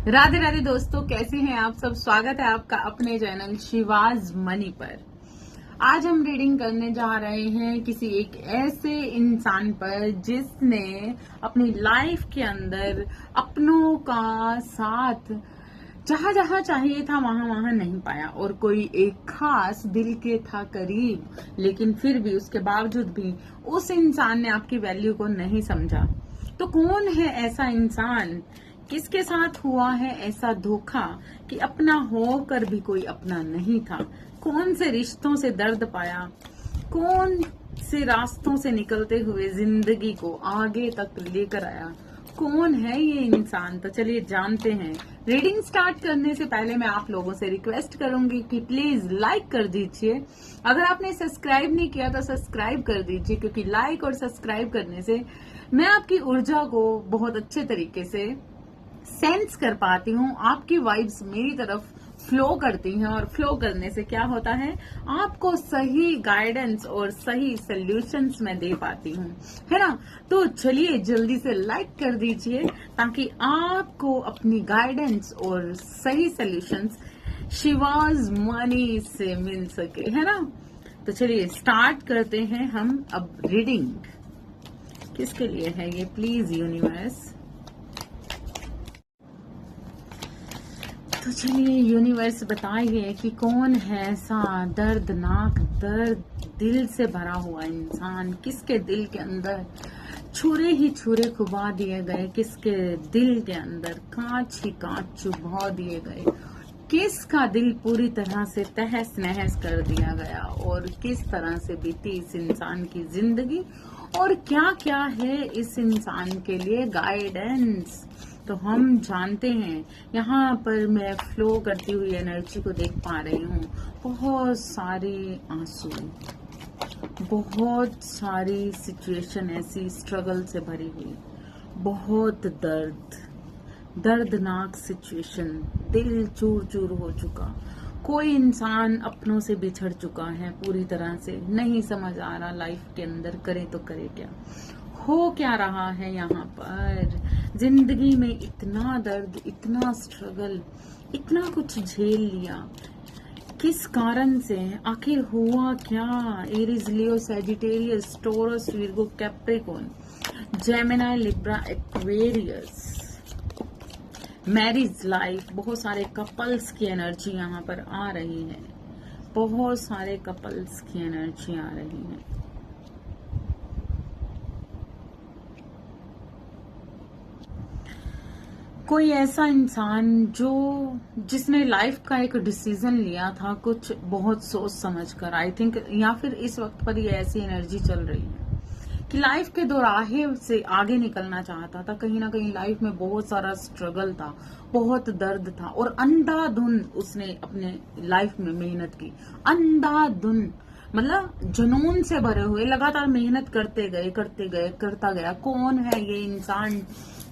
राधे राधे दोस्तों, कैसे हैं आप सब। स्वागत है आपका अपने चैनल शिवाज मनी पर। आज हम रीडिंग करने जा रहे हैं किसी एक ऐसे इंसान पर जिसने अपनी लाइफ के अंदर अपनों का साथ जहां जहां चाहिए था वहां वहां नहीं पाया, और कोई एक खास दिल के था करीब, लेकिन फिर भी उसके बावजूद भी उस इंसान ने आपकी वैल्यू को नहीं समझा। तो कौन है ऐसा इंसान, किसके साथ हुआ है ऐसा धोखा कि अपना होकर भी कोई अपना नहीं था। कौन से रिश्तों से दर्द पाया, कौन से रास्तों से निकलते हुए जिंदगी को आगे तक लेकर आया, कौन है ये इंसान। तो चलिए जानते हैं। रीडिंग स्टार्ट करने से पहले मैं आप लोगों से रिक्वेस्ट करूंगी कि प्लीज लाइक कर दीजिए। अगर आपने सब्सक्राइब नहीं किया तो सब्सक्राइब कर दीजिए, क्योंकि लाइक और सब्सक्राइब करने से मैं आपकी ऊर्जा को बहुत अच्छे तरीके से सेंस कर पाती हूँ। आपकी वाइब्स मेरी तरफ फ्लो करती हैं, और फ्लो करने से क्या होता है, आपको सही गाइडेंस और सही सॉल्यूशंस मैं दे पाती हूँ, है ना। तो चलिए जल्दी से लाइक कर दीजिए ताकि आपको अपनी गाइडेंस और सही सॉल्यूशंस शिवाज मनी से मिल सके, है ना। तो चलिए स्टार्ट करते हैं हम अब रीडिंग। किसके लिए है ये, प्लीज यूनिवर्स। तो चलिए यूनिवर्स बताइए कि कौन है ऐसा दर्दनाक, दर्द दिल से भरा हुआ इंसान, किसके दिल के अंदर छुरे ही छुरे खुबा दिए गए, किसके दिल के अंदर कांच ही कांच चुभा दिए गए, किसका दिल पूरी तरह से तहस नहस कर दिया गया, और किस तरह से बीती इस इंसान की जिंदगी, और क्या क्या है इस इंसान के लिए गाइडेंस। तो हम जानते हैं। यहाँ पर मैं फ्लो करती हुई एनर्जी को देख पा रही हूँ। बहुत सारे आंसू, बहुत सारी सिचुएशन ऐसी स्ट्रगल से भरी हुई, बहुत दर्द, दर्दनाक सिचुएशन, दिल चूर चूर हो चुका। कोई इंसान अपनों से बिछड़ चुका है पूरी तरह से, नहीं समझ आ रहा लाइफ के अंदर करे तो करे क्या, हो क्या रहा है यहाँ पर। जिंदगी में इतना दर्द, इतना स्ट्रगल, इतना कुछ झेल लिया, किस कारण से, आखिर हुआ क्या। Aries, Leo, Sagittarius, Taurus, Virgo, Capricorn, Gemini, Libra, Aquarius, marriage life. बहुत सारे कपल्स की एनर्जी यहाँ पर आ रही है, बहुत सारे कपल्स की एनर्जी आ रही है। कोई ऐसा इंसान जिसने लाइफ का एक डिसीजन लिया था कुछ बहुत सोच समझकर, आई थिंक, या फिर इस वक्त पर ये ऐसी एनर्जी चल रही है कि लाइफ के दोराहे से आगे निकलना चाहता था। कहीं ना कहीं लाइफ में बहुत सारा स्ट्रगल था, बहुत दर्द था, और अंधाधुन उसने अपने लाइफ में मेहनत की। अंधाधुन मतलब जुनून से भरे हुए लगातार मेहनत करते गए, करता गया। कौन है ये इंसान।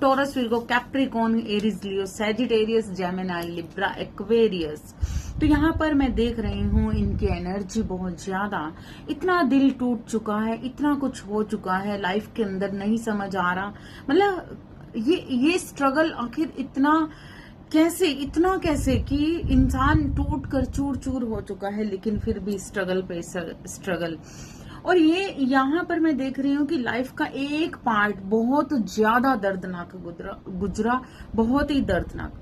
Torus, Virgo, Capricorn, Aries, Leo, Sagittarius, Gemini, Libra, Aquarius. तो यहाँ पर मैं देख रही हूँ इनकी एनर्जी बहुत ज्यादा, इतना दिल टूट चुका है, इतना कुछ हो चुका है लाइफ के अंदर, नहीं समझ आ रहा। मतलब ये स्ट्रगल आखिर इतना कैसे कि इंसान टूट कर चूर चूर हो चुका है, लेकिन फिर भी स्ट्रगल पे स्ट्रगल। और ये यहाँ पर मैं देख रही हूँ कि लाइफ का एक पार्ट बहुत ज्यादा दर्दनाक गुजरा, बहुत ही दर्दनाक,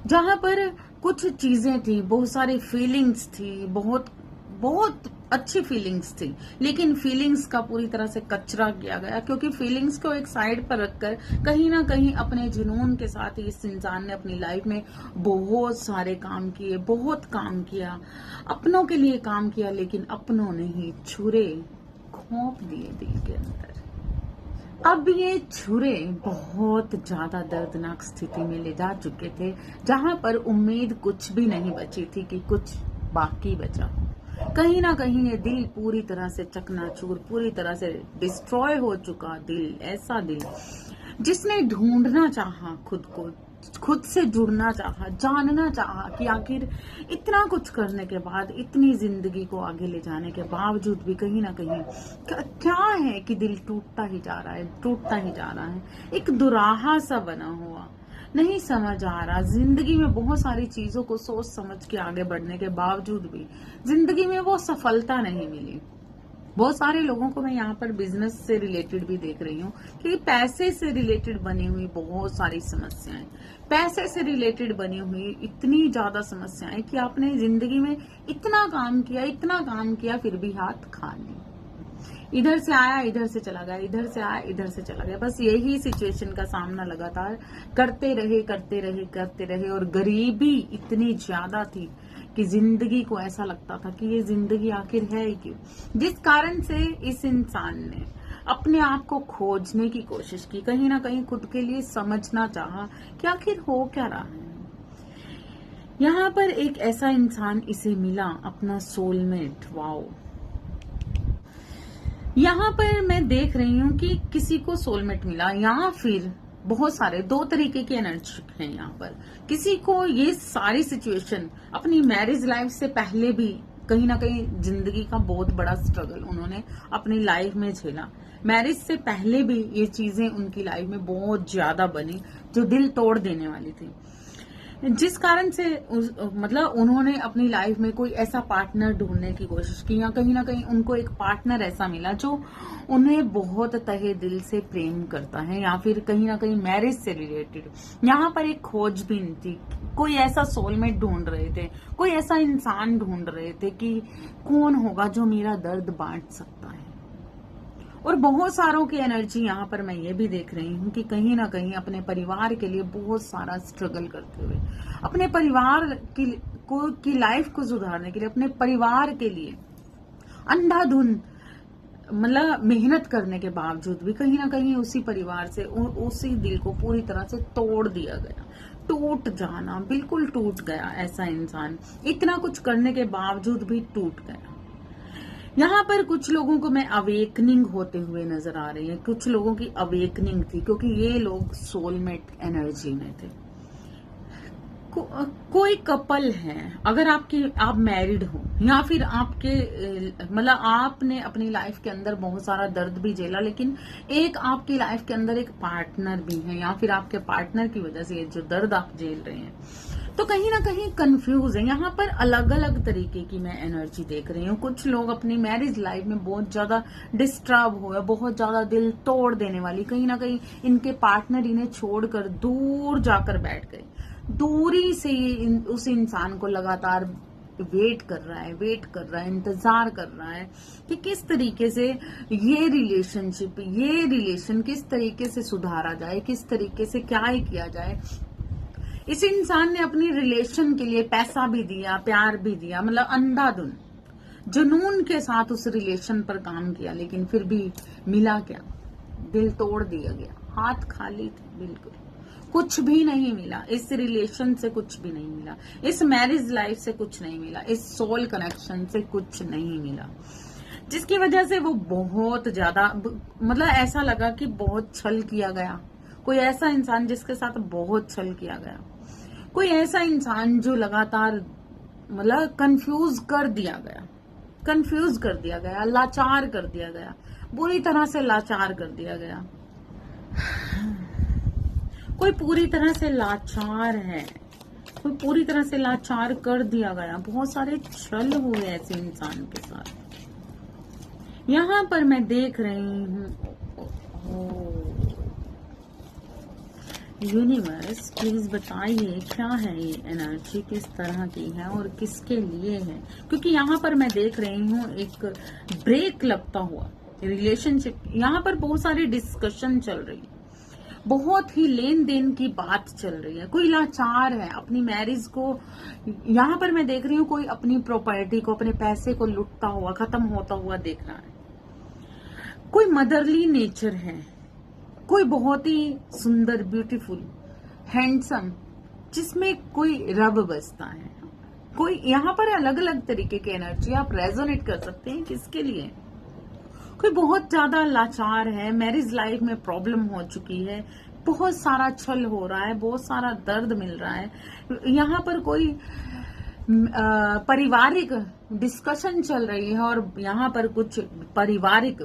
जहां पर कुछ चीजें थी, बहुत सारी फीलिंग्स थी, बहुत बहुत अच्छी फीलिंग्स थी, लेकिन फीलिंग्स का पूरी तरह से कचरा किया गया, क्योंकि फीलिंग्स को एक साइड पर रखकर कहीं ना कहीं अपने जुनून के साथ इस इंसान ने अपनी लाइफ में बहुत सारे काम किए, बहुत काम किया, अपनों के लिए काम किया, लेकिन अपनों ने ही छुरे खोप दिए दिल के अंदर। अब ये छुरे बहुत ज्यादा दर्दनाक स्थिति में ले जा चुके थे, जहां पर उम्मीद कुछ भी नहीं बची थी कि कुछ बाकी बचा। कहीं ना कहीं ये दिल पूरी तरह से चकनाचूर, पूरी तरह से डिस्ट्रॉय हो चुका दिल, ऐसा दिल जिसने ढूंढना चाहा खुद को, खुद से जुड़ना चाहा, जानना चाहा कि आखिर इतना कुछ करने के बाद, इतनी जिंदगी को आगे ले जाने के बावजूद भी कहीं ना कहीं क्या है कि दिल टूटता ही जा रहा है, टूटता ही जा रहा है। एक दुराहा सा बना हुआ, नहीं समझ आ रहा। जिंदगी में बहुत सारी चीजों को सोच समझ के आगे बढ़ने के बावजूद भी जिंदगी में वो सफलता नहीं मिली। बहुत सारे लोगों को मैं यहाँ पर बिजनेस से रिलेटेड भी देख रही हूँ कि पैसे से रिलेटेड बनी हुई बहुत सारी समस्याएं, पैसे से रिलेटेड बनी हुई इतनी ज्यादा समस्याएं कि आपने जिंदगी में इतना काम किया फिर भी हाथ खाली। इधर से आया इधर से चला गया, इधर से आया इधर से चला गया। बस यही सिचुएशन का सामना लगातार करते रहे और गरीबी इतनी ज्यादा थी कि जिंदगी को ऐसा लगता था कि ये जिंदगी आखिर है ही क्यों। जिस कारण से इस इंसान ने अपने आप को खोजने की कोशिश की, कहीं ना कहीं खुद के लिए समझना चाहा कि आखिर हो क्या रहा है। यहाँ पर एक ऐसा इंसान इसे मिला, अपना सोलमेट। वाओ, यहाँ पर मैं देख रही हूँ कि किसी को सोलमेट मिला, या फिर बहुत सारे दो तरीके की एनर्जी है यहाँ पर। किसी को ये सारी सिचुएशन अपनी मैरिज लाइफ से पहले भी कहीं ना कहीं जिंदगी का बहुत बड़ा स्ट्रगल उन्होंने अपनी लाइफ में झेला। मैरिज से पहले भी ये चीजें उनकी लाइफ में बहुत ज्यादा बनी जो दिल तोड़ देने वाली थी, जिस कारण से मतलब उन्होंने अपनी लाइफ में कोई ऐसा पार्टनर ढूंढने की कोशिश की, या कहीं ना कहीं उनको एक पार्टनर ऐसा मिला जो उन्हें बहुत तहे दिल से प्रेम करता है, या फिर कहीं ना कहीं मैरिज से रिलेटेड यहाँ पर एक खोजबीन थी। कोई ऐसा सोलमेट ढूंढ रहे थे, कोई ऐसा इंसान ढूंढ रहे थे कि कौन होगा जो मेरा दर्द बांट सकता है। और बहुत सारों की एनर्जी यहाँ पर मैं ये भी देख रही हूँ कि कहीं ना कहीं अपने परिवार के लिए बहुत सारा स्ट्रगल करते हुए, अपने परिवार की लाइफ को सुधारने के लिए, अपने परिवार के लिए अंधाधुंध मतलब मेहनत करने के बावजूद भी कहीं ना कहीं उसी परिवार से उसी दिल को पूरी तरह से तोड़ दिया गया। टूट जाना, बिल्कुल टूट गया। ऐसा इंसान इतना कुछ करने के बावजूद भी टूट गया। यहाँ पर कुछ लोगों को मैं अवेकनिंग होते हुए नजर आ रही है, कुछ लोगों की अवेकनिंग थी क्योंकि ये लोग सोलमेट एनर्जी में थे। कोई कपल है, अगर आप मैरिड हो, या फिर आपके मतलब आपने अपनी लाइफ के अंदर बहुत सारा दर्द भी झेला, लेकिन एक आपकी लाइफ के अंदर एक पार्टनर भी है, या फिर आपके पार्टनर की वजह से ये जो दर्द आप झेल रहे हैं, तो कहीं ना कहीं कंफ्यूज है। यहाँ पर अलग अलग तरीके की मैं एनर्जी देख रही हूँ। कुछ लोग अपनी मैरिज लाइफ में बहुत ज्यादा डिस्टर्ब हुए, बहुत ज्यादा दिल तोड़ देने वाली, कहीं ना कहीं इनके पार्टनर इन्हें छोड़कर दूर जाकर बैठ गए। दूरी से उस इंसान को लगातार वेट कर रहा है, इंतजार कर रहा है कि किस तरीके से ये रिलेशन किस तरीके से सुधारा जाए, किस तरीके से क्या ही किया जाए। इस इंसान ने अपनी रिलेशन के लिए पैसा भी दिया, प्यार भी दिया, मतलब अंधाधुंध जुनून के साथ उस रिलेशन पर काम किया, लेकिन फिर भी मिला क्या? दिल तोड़ दिया गया, हाथ खाली थे, बिल्कुल कुछ भी नहीं मिला। इस रिलेशन से कुछ भी नहीं मिला, इस मैरिज लाइफ से कुछ नहीं मिला, इस सोल कनेक्शन से कुछ नहीं मिला, जिसकी वजह से वो बहुत ज्यादा मतलब ऐसा लगा कि बहुत छल किया गया। कोई ऐसा इंसान जिसके साथ बहुत छल किया गया, कोई ऐसा इंसान जो लगातार मतलब कंफ्यूज कर दिया गया, लाचार कर दिया गया, बुरी तरह से लाचार कर दिया गया। कोई पूरी तरह से लाचार है, कोई पूरी तरह से लाचार कर दिया गया। बहुत सारे छल हुए ऐसे इंसान के साथ। यहाँ पर मैं देख रही हूँ, यूनिवर्स प्लीज बताइए क्या है ये एनर्जी, किस तरह की है और किसके लिए है। क्योंकि यहाँ पर मैं देख रही हूँ एक ब्रेक लगता हुआ रिलेशनशिप। यहाँ पर बहुत सारी डिस्कशन चल रही है, बहुत ही लेन देन की बात चल रही है। कोई लाचार है अपनी मैरिज को, यहाँ पर मैं देख रही हूँ कोई अपनी प्रॉपर्टी को, अपने पैसे को लुटता हुआ, खत्म होता हुआ देख रहा है। कोई मदरली नेचर है, कोई बहुत ही सुंदर, ब्यूटीफुल, हैंडसम, जिसमें कोई रब बसता है। कोई यहाँ पर अलग अलग तरीके की एनर्जी आप रेजोनेट कर सकते हैं किसके लिए। कोई बहुत ज्यादा लाचार है, मैरिज लाइफ में प्रॉब्लम हो चुकी है, बहुत सारा छल हो रहा है, बहुत सारा दर्द मिल रहा है। यहाँ पर कोई पारिवारिक डिस्कशन चल रही है और यहाँ पर कुछ पारिवारिक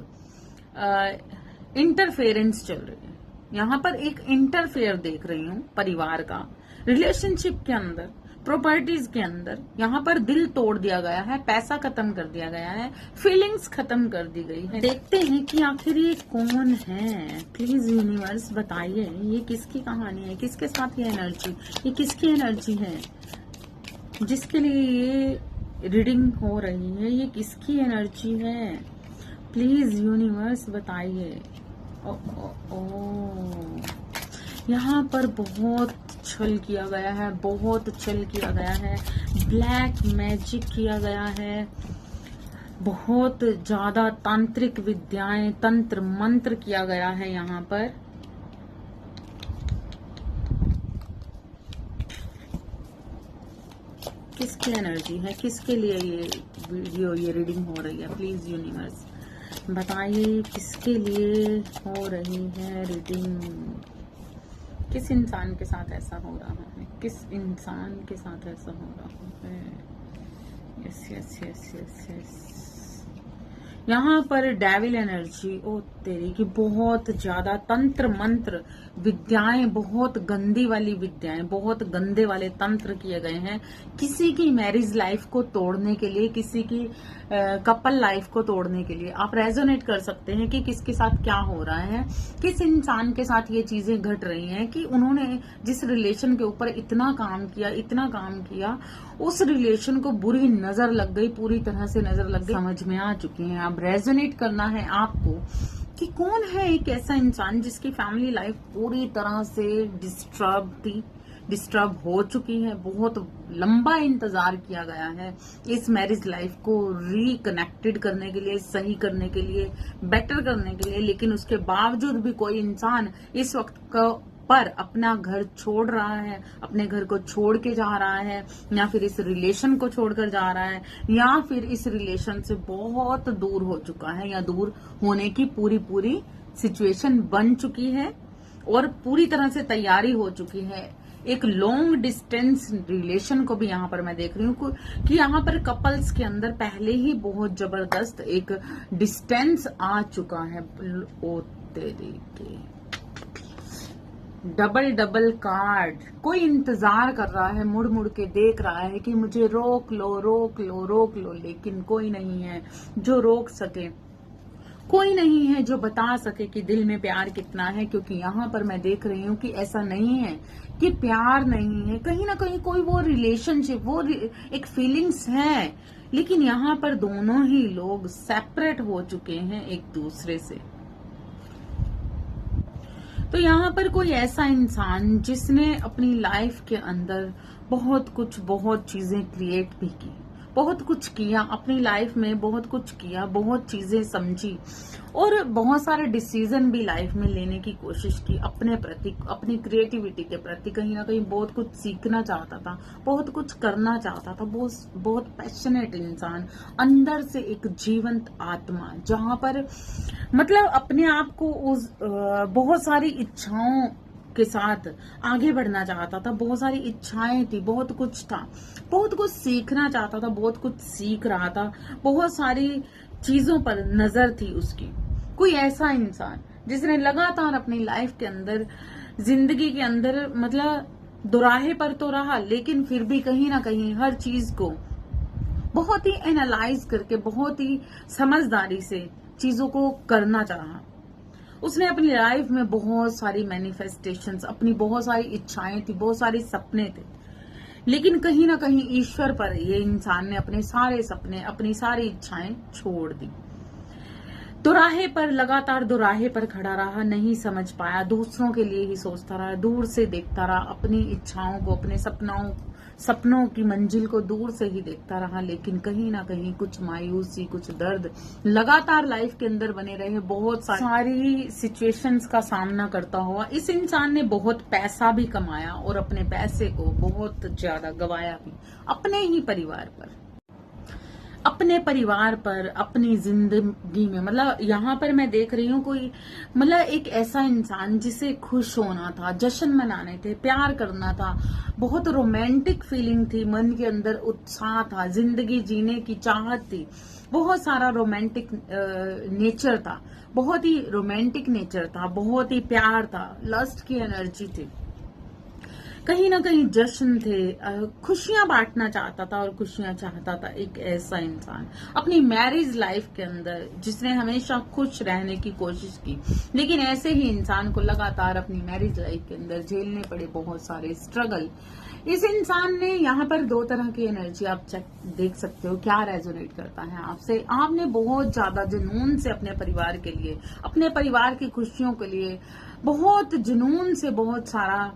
इंटरफेरेंस चल रही है। यहाँ पर एक इंटरफेयर देख रही हूँ परिवार का, रिलेशनशिप के अंदर, प्रॉपर्टीज के अंदर। यहाँ पर दिल तोड़ दिया गया है, पैसा खत्म कर दिया गया है, फीलिंग्स खत्म कर दी गई है। देखते हैं कि आखिर ये कौन है। प्लीज यूनिवर्स बताइए, ये किसकी कहानी है, किसके साथ ये एनर्जी, ये किसकी एनर्जी है जिसके लिए ये रीडिंग हो रही है, ये किसकी एनर्जी है। प्लीज यूनिवर्स बताइए। ओ, ओ, ओ। यहाँ पर बहुत छल किया गया है, बहुत छल किया गया है, ब्लैक मैजिक किया गया है, बहुत ज्यादा तांत्रिक विद्याएं, तंत्र मंत्र किया गया है यहाँ पर। किसकी एनर्जी है, किसके लिए ये वीडियो, ये रीडिंग हो रही है। प्लीज यूनिवर्स बताइए किसके लिए हो रही है रीडिंग। किस इंसान के साथ ऐसा हो रहा है, किस इंसान के साथ ऐसा हो रहा है। Yes yes yes yes yes. यहाँ पर डेविल एनर्जी, ओ तेरी की, बहुत ज्यादा तंत्र मंत्र विद्याएं, बहुत गंदी वाली विद्याएं, बहुत गंदे वाले तंत्र किए गए हैं किसी की मैरिज लाइफ को तोड़ने के लिए, किसी की कपल लाइफ को तोड़ने के लिए। आप रेजोनेट कर सकते हैं कि किसके साथ क्या हो रहा है, किस इंसान के साथ ये चीजें घट रही हैं कि उन्होंने जिस रिलेशन के ऊपर इतना काम किया, इतना काम किया, उस रिलेशन को बुरी नजर लग गई, पूरी तरह से नजर लग गई। समझ में आ चुके हैं। अब रेजोनेट करना है आपको कि कौन है एक ऐसा इंसान जिसकी फैमिली लाइफ पूरी तरह से डिस्टर्ब हो चुकी है। बहुत लंबा इंतजार किया गया है इस मैरिज लाइफ को रिकनेक्टेड करने के लिए, सही करने के लिए, बेटर करने के लिए, लेकिन उसके बावजूद भी कोई इंसान इस वक्त पर अपना घर छोड़ रहा है, अपने घर को छोड़ के जा रहा है, या फिर इस रिलेशन को छोड़कर जा रहा है, या फिर इस रिलेशन से बहुत दूर हो चुका है, या दूर होने की पूरी सिचुएशन बन चुकी है और पूरी तरह से तैयारी हो चुकी है। एक लॉन्ग डिस्टेंस रिलेशन को भी यहाँ पर मैं देख रही हूँ कि यहाँ पर कपल्स के अंदर पहले ही बहुत जबरदस्त एक डिस्टेंस आ चुका है। ओ तेरे के डबल कार्ड, कोई इंतजार कर रहा है, मुड़ मुड़ के देख रहा है कि मुझे रोक लो रोक लो रोक लो, लेकिन कोई नहीं है जो रोक सके, कोई नहीं है जो बता सके कि दिल में प्यार कितना है। क्योंकि यहाँ पर मैं देख रही हूँ कि ऐसा नहीं है कि प्यार नहीं है, कहीं ना कहीं कोई वो रिलेशनशिप, वो एक फीलिंग्स है, लेकिन यहाँ पर दोनों ही लोग सेपरेट हो चुके हैं एक दूसरे से। तो यहाँ पर कोई ऐसा इंसान जिसने अपनी लाइफ के अंदर बहुत चीजें क्रिएट भी की, बहुत कुछ किया अपनी लाइफ में, बहुत कुछ किया, बहुत चीजें समझी और बहुत सारे डिसीजन भी लाइफ में लेने की कोशिश की अपने प्रति, अपनी क्रिएटिविटी के प्रति। कहीं ना कहीं बहुत कुछ सीखना चाहता था, बहुत कुछ करना चाहता था, बहुत पैशनेट इंसान, अंदर से एक जीवंत आत्मा, जहां पर मतलब अपने आप को उस बहुत सारी इच्छाओं के साथ आगे बढ़ना चाहता था, बहुत सारी इच्छाएं थी, बहुत कुछ था, बहुत कुछ सीखना चाहता था, बहुत कुछ सीख रहा था, बहुत सारी चीजों पर नजर थी उसकी। कोई ऐसा इंसान जिसने लगातार अपनी लाइफ के अंदर, जिंदगी के अंदर मतलब दोराहे पर तो रहा, लेकिन फिर भी कहीं ना कहीं हर चीज को बहुत ही एनालाइज करके, बहुत ही समझदारी से चीजों को करना चाहा। उसने अपनी लाइफ में बहुत सारी मैनिफेस्टेशंस, अपनी बहुत सारी इच्छाएं थी, बहुत सारे सपने थे, लेकिन कहीं ना कहीं ईश्वर पर ये इंसान ने अपने सारे सपने, अपनी सारी इच्छाएं छोड़ दी। दोराहे पर, लगातार दोराहे पर खड़ा रहा, नहीं समझ पाया, दूसरों के लिए ही सोचता रहा, दूर से देखता रहा, अपनी इच्छाओं को, अपने सपनों की मंजिल को दूर से ही देखता रहा, लेकिन कहीं ना कहीं कुछ मायूसी, कुछ दर्द लगातार लाइफ के अंदर बने रहे। बहुत सारी सिचुएशंस का सामना करता हुआ इस इंसान ने बहुत पैसा भी कमाया और अपने पैसे को बहुत ज्यादा गवाया भी अपने ही परिवार पर। अपने परिवार पर, अपनी जिंदगी में, मतलब यहाँ पर मैं देख रही हूँ कोई, मतलब एक ऐसा इंसान जिसे खुश होना था, जश्न मनाने थे, प्यार करना था, बहुत रोमांटिक फीलिंग थी, मन के अंदर उत्साह था, जिंदगी जीने की चाहत थी, बहुत सारा रोमांटिक नेचर था, बहुत ही रोमांटिक नेचर था, बहुत ही प्यार था, लस्ट की एनर्जी थी, कहीं ना कहीं जश्न थे, खुशियां बांटना चाहता था और खुशियां चाहता था। एक ऐसा इंसान अपनी मैरिज लाइफ के अंदर जिसने हमेशा खुश रहने की कोशिश की, लेकिन ऐसे ही इंसान को लगातार अपनी मैरिज लाइफ के अंदर झेलने पड़े बहुत सारे स्ट्रगल। इस इंसान ने यहाँ पर दो तरह की एनर्जी आप चेक देख सकते हो क्या रेजोनेट करता है आपसे। आपने बहुत ज्यादा जुनून से अपने परिवार के लिए, अपने परिवार की खुशियों के लिए बहुत जुनून से बहुत सारा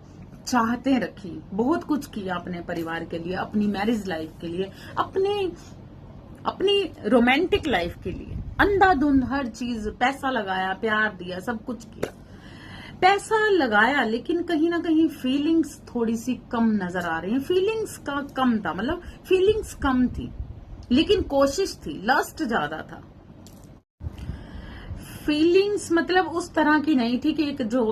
चाहते रखी, बहुत कुछ किया अपने परिवार के लिए, अपनी मैरिज लाइफ के लिए, अपनी रोमांटिक लाइफ के लिए, अंधाधुंध हर चीज, पैसा लगाया, प्यार दिया, सब कुछ किया, पैसा लगाया, लेकिन कहीं ना कहीं फीलिंग्स थोड़ी सी कम नजर आ रही हैं। फीलिंग्स का कम था, मतलब फीलिंग्स कम थी लेकिन कोशिश थी, लस्ट ज्यादा था। फीलिंग्स मतलब उस तरह की नहीं थी कि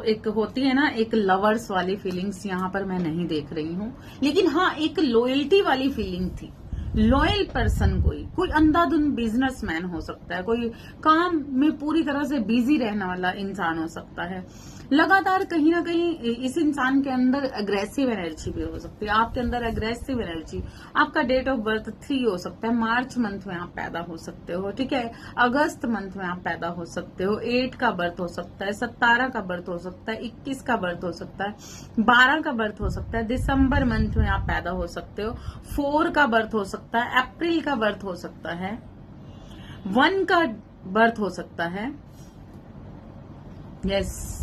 एक होती है ना, एक लवर्स वाली फीलिंग्स यहाँ पर मैं नहीं देख रही हूँ, लेकिन हाँ एक लॉयल्टी वाली फीलिंग थी। लॉयल पर्सन, कोई अंधाधुंध बिजनेसमैन हो सकता है, कोई काम में पूरी तरह से बिजी रहने वाला इंसान हो सकता है। लगातार कहीं ना कहीं इस इंसान के अंदर अग्रेसिव एनर्जी भी हो सकती है, आपके अंदर अग्रेसिव एनर्जी। आपका डेट ऑफ बर्थ 3 हो सकता है, मार्च मंथ में आप पैदा हो सकते हो, ठीक है, अगस्त मंथ में आप पैदा हो सकते हो, 8 का बर्थ हो सकता है, 17 का बर्थ हो सकता है, 21 का बर्थ हो सकता है, 12 का बर्थ हो सकता है, दिसंबर मंथ में आप पैदा हो सकते हो, 4 का बर्थ हो सकता है, अप्रैल का बर्थ हो सकता है, 1 का बर्थ हो सकता है, यस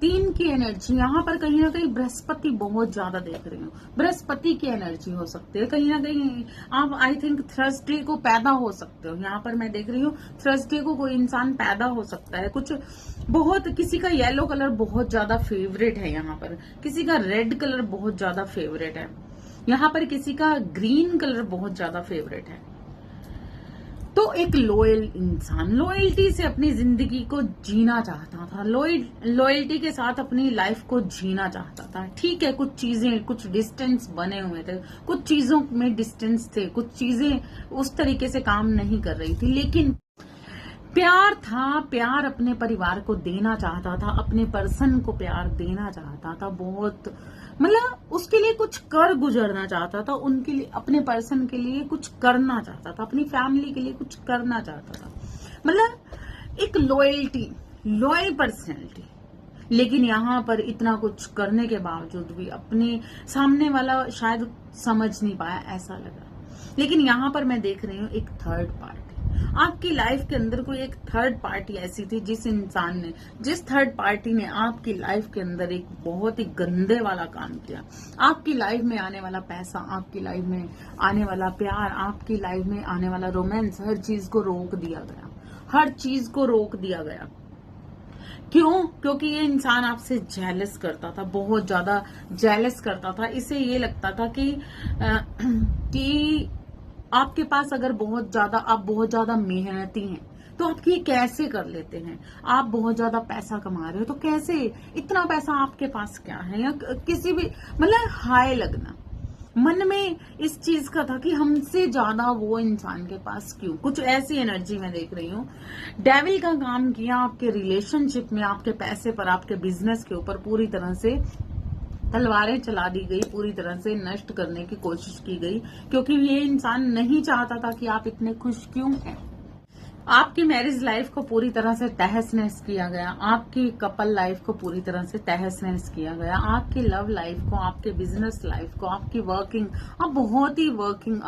3 की एनर्जी। यहाँ पर कहीं ना कहीं बृहस्पति बहुत ज्यादा देख रही हूँ, बृहस्पति की एनर्जी हो सकती है। कहीं ना कहीं आप आई थिंक थर्सडे को पैदा हो सकते हो, यहाँ पर मैं देख रही हूँ थर्सडे को कोई इंसान पैदा हो सकता है। कुछ बहुत, किसी का येलो कलर बहुत ज्यादा फेवरेट है, यहाँ पर किसी का रेड कलर बहुत ज्यादा फेवरेट है, यहाँ पर किसी का ग्रीन कलर बहुत ज्यादा फेवरेट है। तो एक लॉयल इंसान लॉयल्टी से अपनी जिंदगी को जीना चाहता था, लॉयल्टी के साथ अपनी लाइफ को जीना चाहता था। ठीक है, कुछ चीजें, कुछ डिस्टेंस बने हुए थे, कुछ चीजों में डिस्टेंस थे, कुछ चीजें उस तरीके से काम नहीं कर रही थी, लेकिन प्यार था, प्यार अपने परिवार को देना चाहता था, अपने पर्सन को प्यार देना चाहता था, बहुत मतलब उसके लिए कुछ कर गुजरना चाहता था, उनके लिए, अपने पर्सन के लिए कुछ करना चाहता था, अपनी फैमिली के लिए कुछ करना चाहता था, मतलब एक लॉयल्टी, लॉयल पर्सनैलिटी। लेकिन यहाँ पर इतना कुछ करने के बावजूद भी अपने सामने वाला शायद समझ नहीं पाया, ऐसा लगा। लेकिन यहाँ पर मैं देख रही हूँ एक थर्ड पार्टी, आपकी लाइफ के अंदर कोई एक थर्ड पार्टी ऐसी थी, जिस थर्ड पार्टी ने आपकी लाइफ के अंदर एक बहुत ही गंदे वाला काम किया। आपकी लाइफ में आने वाला पैसा, आपकी लाइफ में आने वाला प्यार, आपकी लाइफ में आने वाला रोमांस, हर चीज को रोक दिया गया, हर चीज को रोक दिया गया। क्यों? क्योंकि ये इंसान आपसे जेलस करता था, बहुत ज्यादा जेलस करता था। इसे ये लगता था कि आपके पास अगर आप बहुत ज्यादा मेहनती हैं तो आप ये कैसे कर लेते हैं, आप बहुत ज्यादा पैसा कमा रहे हो तो कैसे, इतना पैसा आपके पास क्या है, या किसी भी मतलब हाय लगना मन में इस चीज का था कि हमसे ज्यादा वो इंसान के पास क्यों। कुछ ऐसी एनर्जी मैं देख रही हूँ, डेविल का काम किया आपके रिलेशनशिप में, आपके पैसे पर, आपके बिजनेस के ऊपर पूरी तरह से तलवारें चला दी गई, पूरी तरह से नष्ट करने की कोशिश की गई, क्योंकि ये इंसान नहीं चाहता था कि आप इतने खुश क्यों हैं। आपकी मैरिज लाइफ को पूरी तरह से तहस नहस किया गया, आपकी कपल लाइफ को पूरी तरह से तहस नहस किया गया, आपकी लव लाइफ को, आपके बिजनेस लाइफ को, आपकी वर्किंग, आप बहुत ही वर्किंग,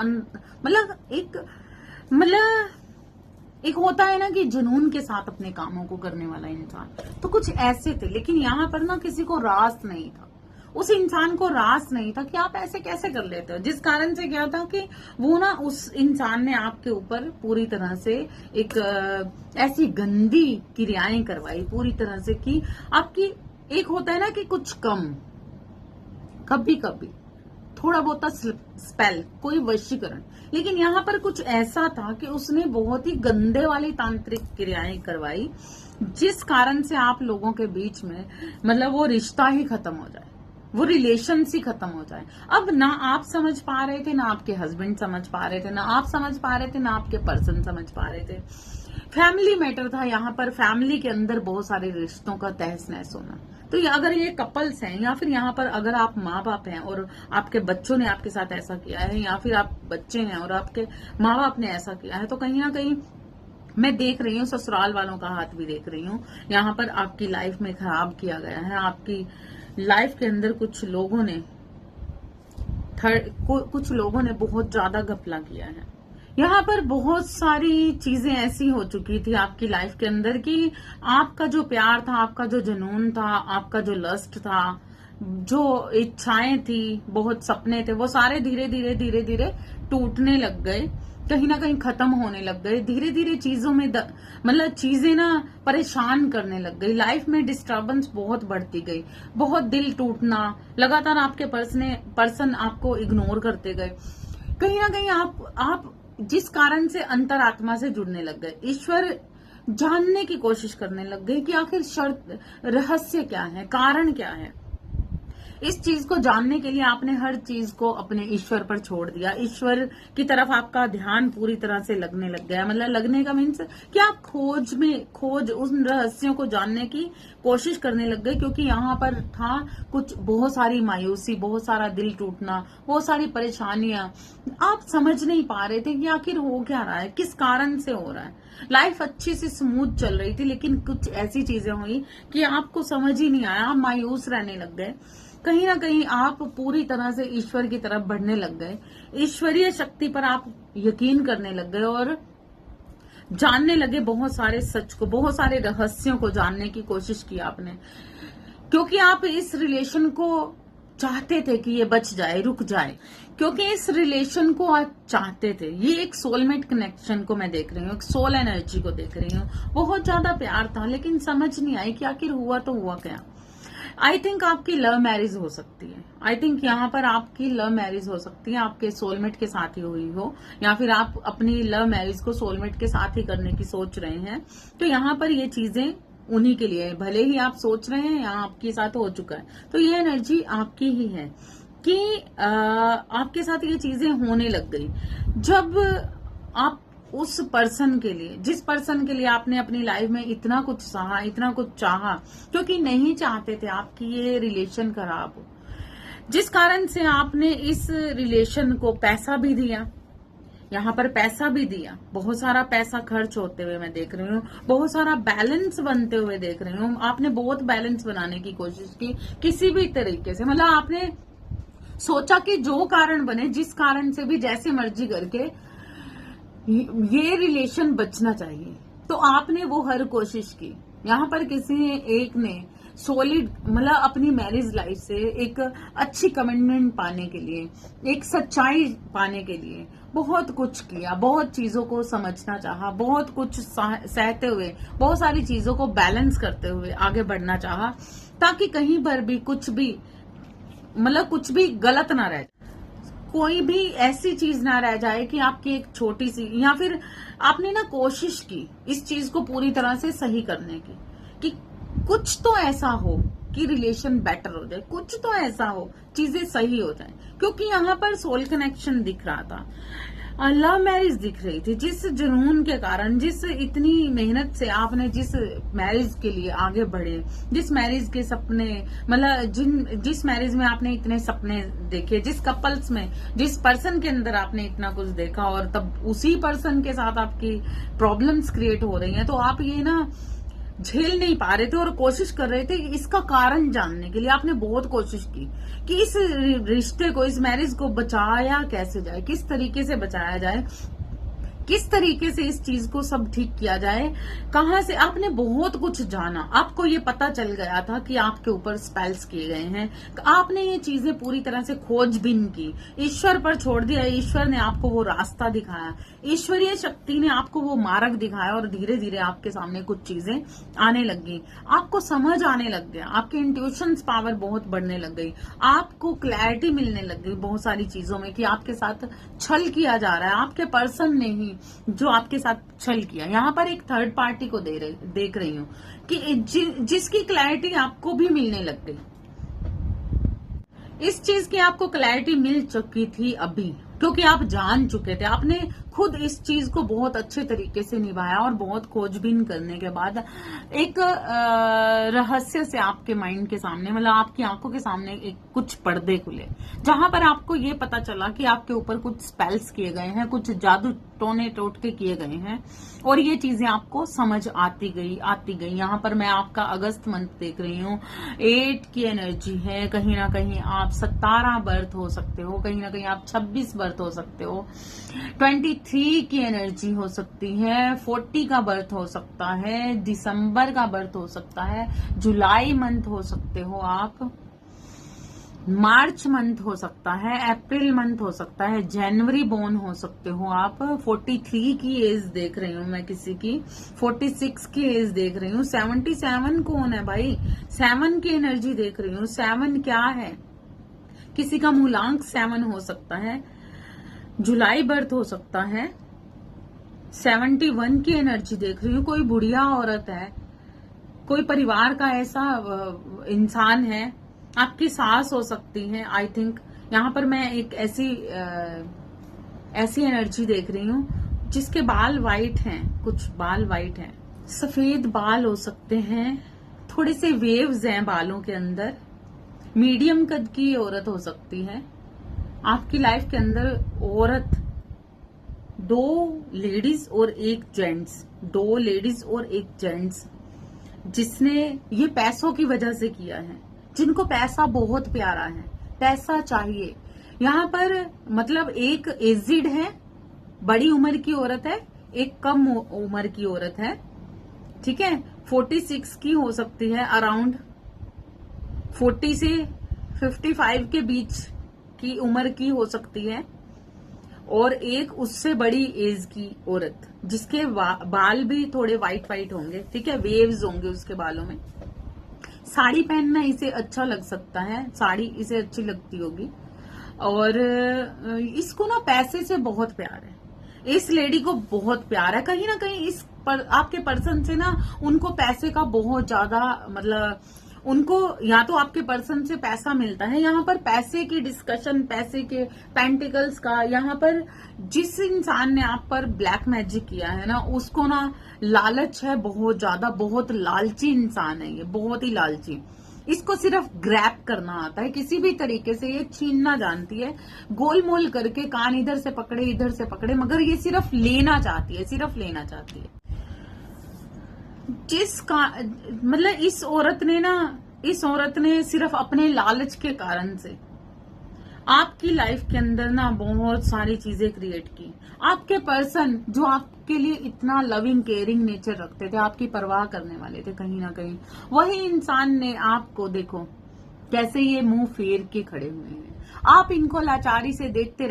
एक होता है ना कि जुनून के साथ अपने कामों को करने वाला इंसान, तो कुछ ऐसे थे। लेकिन यहाँ पर ना किसी को रास नहीं था, उस इंसान को रास नहीं था कि आप ऐसे कैसे कर लेते हो, जिस कारण से क्या था कि वो ना, उस इंसान ने आपके ऊपर पूरी तरह से एक ऐसी गंदी क्रियाएं करवाई, पूरी तरह से कि आपकी, एक होता है ना कि कुछ कम, कभी कभी थोड़ा बहुत स्पेल, कोई वशीकरण। लेकिन यहाँ पर कुछ ऐसा था कि उसने बहुत ही गंदे वाली तांत्रिक क्रियाएं करवाई, जिस कारण से आप लोगों के बीच में मतलब वो रिश्ता ही खत्म हो जाए, वो रिलेशन ही खत्म हो जाए। अब ना आप समझ पा रहे थे, ना आपके हस्बैंड समझ पा रहे थे, ना आप समझ पा रहे थे, ना आपके पर्सन समझ पा रहे थे। फैमिली मैटर था यहाँ पर, फैमिली के अंदर बहुत सारे रिश्तों का तहस नहस होना। तो अगर ये कपल्स हैं, या फिर यहाँ पर अगर आप माँ बाप हैं और आपके बच्चों ने आपके साथ ऐसा किया है, या फिर आप बच्चे हैं और आपके माँ बाप ने ऐसा किया है, तो कहीं ना कहीं मैं देख रही हूँ ससुराल वालों का हाथ भी देख रही हूँ। यहाँ पर आपकी लाइफ में खराब किया गया है। आपकी लाइफ के अंदर कुछ लोगों ने बहुत ज्यादा घपला किया है। यहाँ पर बहुत सारी चीजें ऐसी हो चुकी थी आपकी लाइफ के अंदर कि आपका जो प्यार था, आपका जो जुनून था, आपका जो लस्ट था, जो इच्छाएं थी, बहुत सपने थे, वो सारे धीरे धीरे टूटने लग गए, कहीं ना कहीं खत्म होने लग गए। धीरे धीरे चीजों में मतलब चीजें ना परेशान करने लग गई। लाइफ में डिस्टर्बेंस बहुत बढ़ती गई, बहुत दिल टूटना, लगातार आपके पर्सन आपको इग्नोर करते गए। कहीं ना कहीं आप जिस कारण से अंतरात्मा से जुड़ने लग गए, ईश्वर जानने की कोशिश करने लग गए कि आखिर शर्त रहस्य क्या है, कारण क्या है। इस चीज को जानने के लिए आपने हर चीज को अपने ईश्वर पर छोड़ दिया। ईश्वर की तरफ आपका ध्यान पूरी तरह से लगने लग गया। मतलब लगने का मीन्स कि आप खोज उन रहस्यों को जानने की कोशिश करने लग गए, क्योंकि यहाँ पर था कुछ बहुत सारी मायूसी, बहुत सारा दिल टूटना, बहुत सारी परेशानियां। आप समझ नहीं पा रहे थे कि आखिर हो क्या रहा है, किस कारण से हो रहा है। लाइफ अच्छी सी स्मूथ चल रही थी, लेकिन कुछ ऐसी चीजें हुई कि आपको समझ ही नहीं आया, आप मायूस रहने लग गए। कहीं ना कहीं आप पूरी तरह से ईश्वर की तरफ बढ़ने लग गए, ईश्वरीय शक्ति पर आप यकीन करने लग गए और जानने लगे बहुत सारे सच को, बहुत सारे रहस्यों को जानने की कोशिश की आपने, क्योंकि आप इस रिलेशन को चाहते थे कि ये बच जाए, रुक जाए, क्योंकि इस रिलेशन को आप चाहते थे। ये एक सोलमेट कनेक्शन को मैं देख रही हूँ, एक सोल एनर्जी को देख रही हूँ। बहुत ज्यादा प्यार था, लेकिन समझ नहीं आई कि आखिर हुआ तो हुआ क्या। आई थिंक आपकी लव मैरिज हो सकती है। आई थिंक यहाँ पर आपकी लव मैरिज हो सकती है, आपके सोलमेट के साथ ही हुई हो, या फिर आप अपनी लव मैरिज को सोलमेट के साथ ही करने की सोच रहे हैं। तो यहाँ पर ये चीजें उन्हीं के लिए है, भले ही आप सोच रहे हैं या आपके साथ हो चुका है, तो ये एनर्जी आपकी ही है कि आपके साथ ये चीजें होने लग गई। जब आप उस पर्सन के लिए, जिस पर्सन के लिए आपने अपनी लाइफ में इतना कुछ सहा, इतना कुछ चाहा, क्योंकि नहीं चाहते थे आपकी ये रिलेशन खराब हो, जिस कारण से आपने इस रिलेशन को पैसा भी दिया, यहाँ पर पैसा भी दिया, बहुत सारा पैसा खर्च होते हुए मैं देख रही हूँ, बहुत सारा बैलेंस बनते हुए देख रही हूँ। आपने बहुत बैलेंस बनाने की कोशिश की किसी भी तरीके से, मतलब आपने सोचा कि जो कारण बने, जिस कारण से भी, जैसे मर्जी करके ये रिलेशन बचना चाहिए, तो आपने वो हर कोशिश की। यहाँ पर किसी एक ने सॉलिड मतलब अपनी मैरिज लाइफ से एक अच्छी कमिटमेंट पाने के लिए, एक सच्चाई पाने के लिए बहुत कुछ किया, बहुत चीजों को समझना चाहा, बहुत कुछ सहते हुए, बहुत सारी चीजों को बैलेंस करते हुए आगे बढ़ना चाहा, ताकि कहीं पर भी कुछ भी गलत ना रहे, कोई भी ऐसी चीज ना रह जाए कि आपकी एक छोटी सी, या फिर आपने ना कोशिश की इस चीज को पूरी तरह से सही करने की, कि कुछ तो ऐसा हो कि रिलेशन बेटर हो जाए, कुछ तो ऐसा हो चीजें सही हो जाए। क्योंकि यहाँ पर सोल कनेक्शन दिख रहा था, लव मैरिज दिख रही थी, जिस जुनून के कारण, जिस इतनी मेहनत से आपने जिस मैरिज के लिए आगे बढ़े, जिस मैरिज के सपने, मतलब जिस मैरिज में आपने इतने सपने देखे, जिस कपल्स में, जिस पर्सन के अंदर आपने इतना कुछ देखा, और तब उसी पर्सन के साथ आपकी प्रॉब्लम्स क्रिएट हो रही हैं, तो आप ये ना झेल नहीं पा रहे थे और कोशिश कर रहे थे इसका कारण जानने के लिए। आपने बहुत कोशिश की कि इस रिश्ते को, इस मैरिज को बचाया कैसे जाए, किस तरीके से बचाया जाए किस तरीके से इस चीज को सब ठीक किया जाए, कहां से आपने बहुत कुछ जाना, आपको ये पता चल गया था कि आपके ऊपर स्पेल्स किए गए हैं, आपने ये चीजें पूरी तरह से खोजबीन की, ईश्वर पर छोड़ दिया, ईश्वर ने आपको वो रास्ता दिखाया, ईश्वरीय शक्ति ने आपको वो मार्ग दिखाया और धीरे धीरे आपके सामने कुछ चीजें आने लग गई, आपको समझ आने लग गया, आपके इंट्यूशंस पावर बहुत बढ़ने लग गई, आपको क्लैरिटी मिलने लग गई बहुत सारी चीजों में कि आपके साथ छल किया जा रहा है, आपके पर्सन ने ही जो आपके साथ छल किया। यहाँ पर एक थर्ड पार्टी को देख रही हूँ कि जिसकी क्लैरिटी आपको भी मिलने लग गई। इस चीज की आपको क्लैरिटी मिल चुकी थी अभी, क्योंकि आप जान चुके थे, आपने खुद इस चीज को बहुत अच्छे तरीके से निभाया और बहुत खोजबीन करने के बाद एक रहस्य से आपके माइंड के सामने, मतलब आपकी आंखों के सामने एक कुछ पर्दे खुले, जहां पर आपको ये पता चला कि आपके ऊपर कुछ स्पेल्स किए गए हैं, कुछ जादू टोने टोटके किए गए हैं और ये चीजें आपको समझ आती गई। यहाँ पर मैं आपका अगस्त मंथ देख रही हूँ, 8 की एनर्जी है, कहीं ना कहीं आप 17 बर्थ हो सकते हो, कहीं ना कहीं आप 26 बर्थ हो सकते हो, 23 की एनर्जी हो सकती है, 40 का बर्थ हो सकता है, दिसंबर का बर्थ हो सकता है, जुलाई मंथ हो सकते हो आप, मार्च मंथ हो सकता है, अप्रैल मंथ हो सकता है, जनवरी बोर्न हो सकते हो आप। 43 की एज देख रही हूँ मैं किसी की, 46 की एज देख रही हूँ, 77 कौन है भाई, 7 की एनर्जी देख रही हूँ, 7 क्या है, किसी का मूलांक 7 हो सकता है, जुलाई बर्थ हो सकता है, 71 की एनर्जी देख रही हूँ, कोई बुढ़िया औरत है, कोई परिवार का ऐसा इंसान है, आपकी सास हो सकती है। आई थिंक यहाँ पर मैं एक ऐसी एनर्जी देख रही हूँ जिसके बाल वाइट हैं, कुछ बाल वाइट हैं, सफेद बाल हो सकते हैं, थोड़े से वेव्स हैं बालों के अंदर, मीडियम कद की औरत हो सकती है। आपकी लाइफ के अंदर औरत, 2 लेडीज और 1 जेंट्स, 2 लेडीज और 1 जेंट्स, जिसने ये पैसों की वजह से किया है, जिनको पैसा बहुत प्यारा है, पैसा चाहिए। यहाँ पर मतलब एक एजिड है, बड़ी उम्र की औरत है, एक कम उम्र की औरत है, ठीक है, 46 की हो सकती है, अराउंड 40 से 55 के बीच की उम्र की हो सकती है, और एक उससे बड़ी एज की औरत जिसके बाल भी थोड़े वाइट वाइट होंगे, ठीक है, वेव्स होंगे उसके बालों में। साड़ी पहनना इसे अच्छा लग सकता है, साड़ी इसे अच्छी लगती होगी, और इसको ना पैसे से बहुत प्यार है, इस लेडी को बहुत प्यार है, कहीं ना कहीं आपके पर्सन से ना उनको पैसे का बहुत ज्यादा, मतलब उनको या तो आपके पर्सन से पैसा मिलता है, यहाँ पर पैसे की डिस्कशन, पैसे के पेंटिकल्स का, यहाँ पर जिस इंसान ने आप पर ब्लैक मैजिक किया है ना, उसको ना लालच है बहुत ज्यादा, बहुत लालची इंसान है ये, बहुत ही लालची। इसको सिर्फ ग्रैब करना आता है, किसी भी तरीके से ये छीनना जानती है, गोलमोल करके कान इधर से पकड़े इधर से पकड़े, मगर ये सिर्फ लेना चाहती है, सिर्फ लेना चाहती है। मतलब इस औरत ने सिर्फ अपने लालच के कारण से आपकी लाइफ के अंदर ना बहुत सारी चीजें क्रिएट की। आपके पर्सन जो आपके लिए इतना लविंग केयरिंग नेचर रखते थे, आपकी परवाह करने वाले थे, कहीं ना कहीं वही इंसान ने आपको, देखो कैसे ये मुंह फेर के खड़े हुए हैं। आप इनको लाचारी से देखते